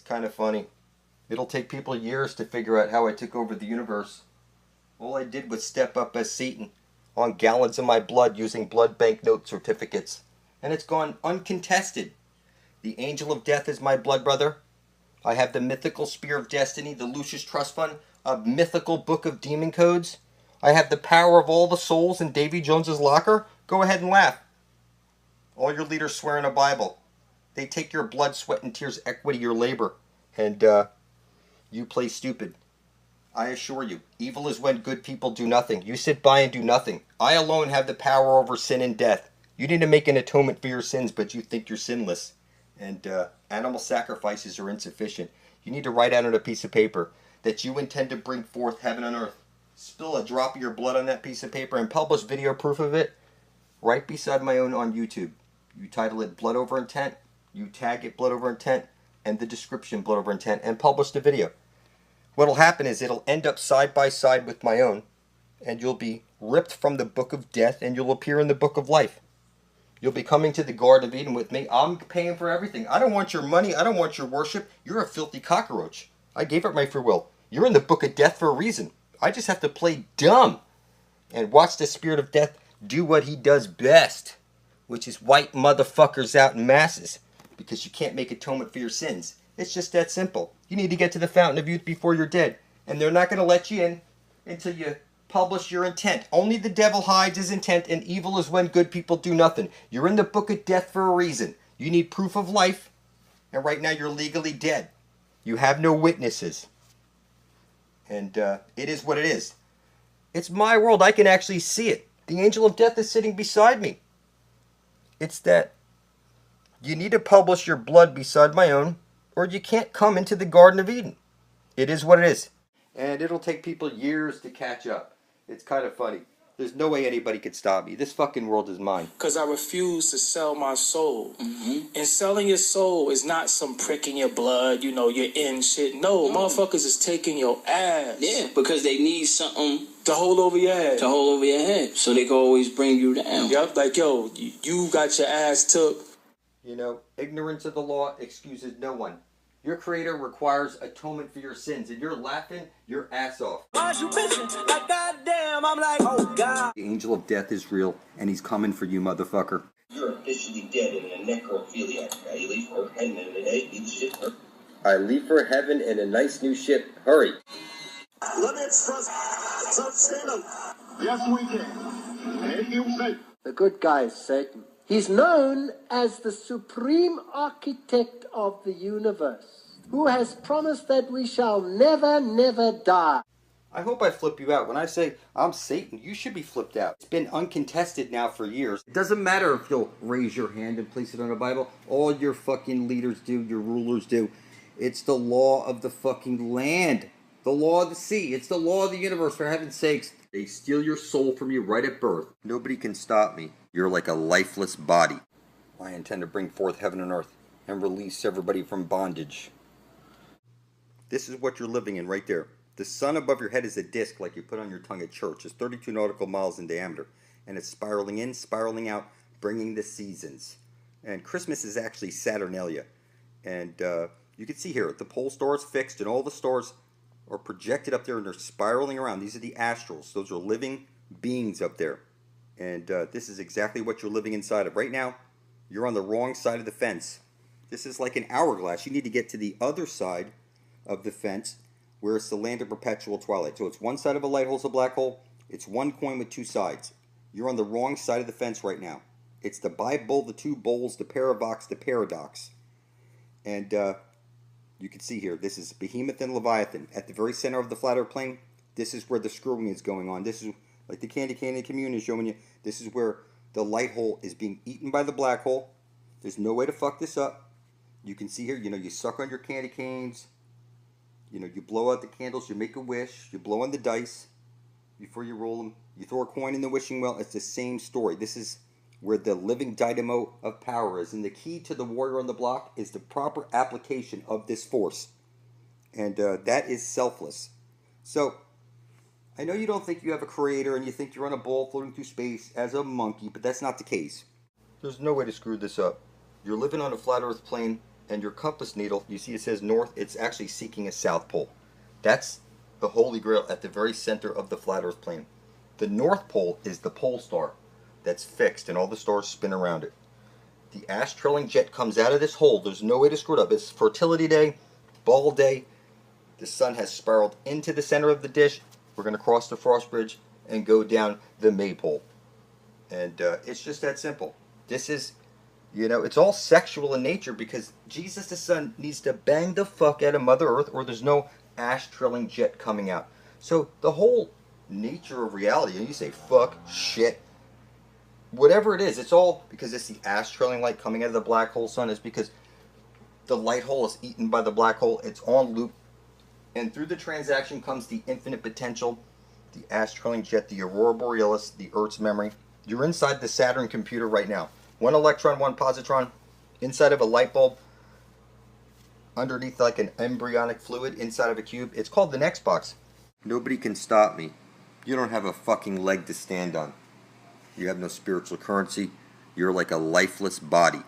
kind of funny. It'll take people years to figure out how I took over the universe. All I did was step up as Satan on gallons of my blood using blood bank note certificates. And it's gone uncontested. The Angel of Death is my blood brother. I have the mythical Spear of Destiny, the Lucius Trust Fund, a mythical book of demon codes. I have the power of all the souls in Davy Jones's locker. Go ahead and laugh. All your leaders swear in a Bible. They take your blood, sweat, and tears, equity, your labor. And, you play stupid. I assure you, evil is when good people do nothing. You sit by and do nothing. I alone have the power over sin and death. You need to make an atonement for your sins, but you think you're sinless. And animal sacrifices are insufficient. You need to write out on a piece of paper that you intend to bring forth heaven and earth. Spill a drop of your blood on that piece of paper and publish video proof of it right beside my own on YouTube. You title it Blood Over Intent, you tag it Blood Over Intent, and the description Blood Over Intent, and publish the video. What'll happen is it'll end up side by side with my own, and you'll be ripped from the book of death, and you'll appear in the book of life. You'll be coming to the Garden of Eden with me. I'm paying for everything. I don't want your money. I don't want your worship. You're a filthy cockroach. I gave up my free will. You're in the book of death for a reason. I just have to play dumb and watch the Spirit of Death do what he does best, which is wipe motherfuckers out in masses, because you can't make atonement for your sins. It's just that simple. You need to get to the fountain of youth before you're dead, and they're not going to let you in until you publish your intent. Only the devil hides his intent, and evil is when good people do nothing. You're in the book of death for a reason. You need proof of life, and right now you're legally dead. You have no witnesses. And it is what it is. It's my world. I can actually see it. The angel of death is sitting beside me. It's that you need to publish your blood beside my own, or you can't come into the Garden of Eden. It is what it is. And it'll take people years to catch up. It's kind of funny. There's no way anybody could stop me. This fucking world is mine. Because I refuse to sell my soul. And selling your soul is not some prick in your blood, you know, you're in shit. No, motherfuckers is taking your ass. Yeah, because they need something to hold over your head. To hold over your head. So they can always bring you down. Yep, like, yo, you got your ass took. You know, ignorance of the law excuses no one. Your creator requires atonement for your sins, and you're laughing your ass off. Why's you bitching? Like, goddamn, I'm like, oh, God. The angel of death is real, and he's coming for you, motherfucker. You're officially dead and a necrophiliac. I leave for heaven in a nice new ship. I leave for heaven in a nice new ship. Hurry. Let me express some statement. Yes, we can. Make you say. The good guy is Satan. He's known as the supreme architect of the universe, who has promised that we shall never, never die. I hope I flip you out. When I say I'm Satan, you should be flipped out. It's been uncontested now for years. It doesn't matter if you'll raise your hand and place it on a Bible. All your fucking leaders do, your rulers do. It's the law of the fucking land. The law of the sea. It's the law of the universe, for heaven's sakes. They steal your soul from you right at birth. Nobody can stop me. You're like a lifeless body. I intend to bring forth heaven and earth and release everybody from bondage. This is what you're living in right there. The sun above your head is a disc like you put on your tongue at church. It's 32 nautical miles in diameter. And it's spiraling in, spiraling out, bringing the seasons. And Christmas is actually Saturnalia. And you can see here, the pole star is fixed and all the stars are projected up there and they're spiraling around. These are the astrals. Those are living beings up there. And this is exactly what you're living inside of. Right now, you're on the wrong side of the fence. This is like an hourglass. You need to get to the other side of the fence where it's the land of perpetual twilight. So it's one side of a light hole is a black hole. It's one coin with two sides. You're on the wrong side of the fence right now. It's the Bible, the two bowls, the paravox, the paradox. And you can see here, this is Behemoth and Leviathan. At the very center of the flat earth plane, this is where the screwing is going on. This is like the Candy Cane Communion is showing you. This is where the light hole is being eaten by the black hole. There's no way to fuck this up. You can see here, you know, you suck on your candy canes. You know, you blow out the candles, you make a wish, you blow on the dice before you roll them. You throw a coin in the wishing well. It's the same story. This is where the living dynamo of power is. And the key to the warrior on the block is the proper application of this force. And that is selfless. So, I know you don't think you have a creator and you think you're on a ball floating through space as a monkey, but that's not the case. There's no way to screw this up. You're living on a flat earth plane and your compass needle, you see it says north, it's actually seeking a south pole. That's the Holy Grail at the very center of the flat earth plane. The North Pole is the pole star that's fixed and all the stars spin around it. The ash trailing jet comes out of this hole. There's no way to screw it up. It's fertility day, ball day. The sun has spiraled into the center of the dish. We're going to cross the frost bridge and go down the maypole. And it's just that simple. This is, it's all sexual in nature because Jesus the Son needs to bang the fuck out of Mother Earth or there's no ash trailing jet coming out. So the whole nature of reality, and you say fuck, shit, whatever it is, it's all because it's the ash trailing light coming out of the black hole sun. Is because the light hole is eaten by the black hole. It's on loop, and through the transaction comes the infinite potential, the ash trailing jet, the aurora borealis, the Earth's memory. You're inside the Saturn computer right now. One electron, one positron, inside of a light bulb, underneath like an embryonic fluid inside of a cube. It's called the next box. Nobody can stop me. You don't have a fucking leg to stand on. You have no spiritual currency. You're like a lifeless body.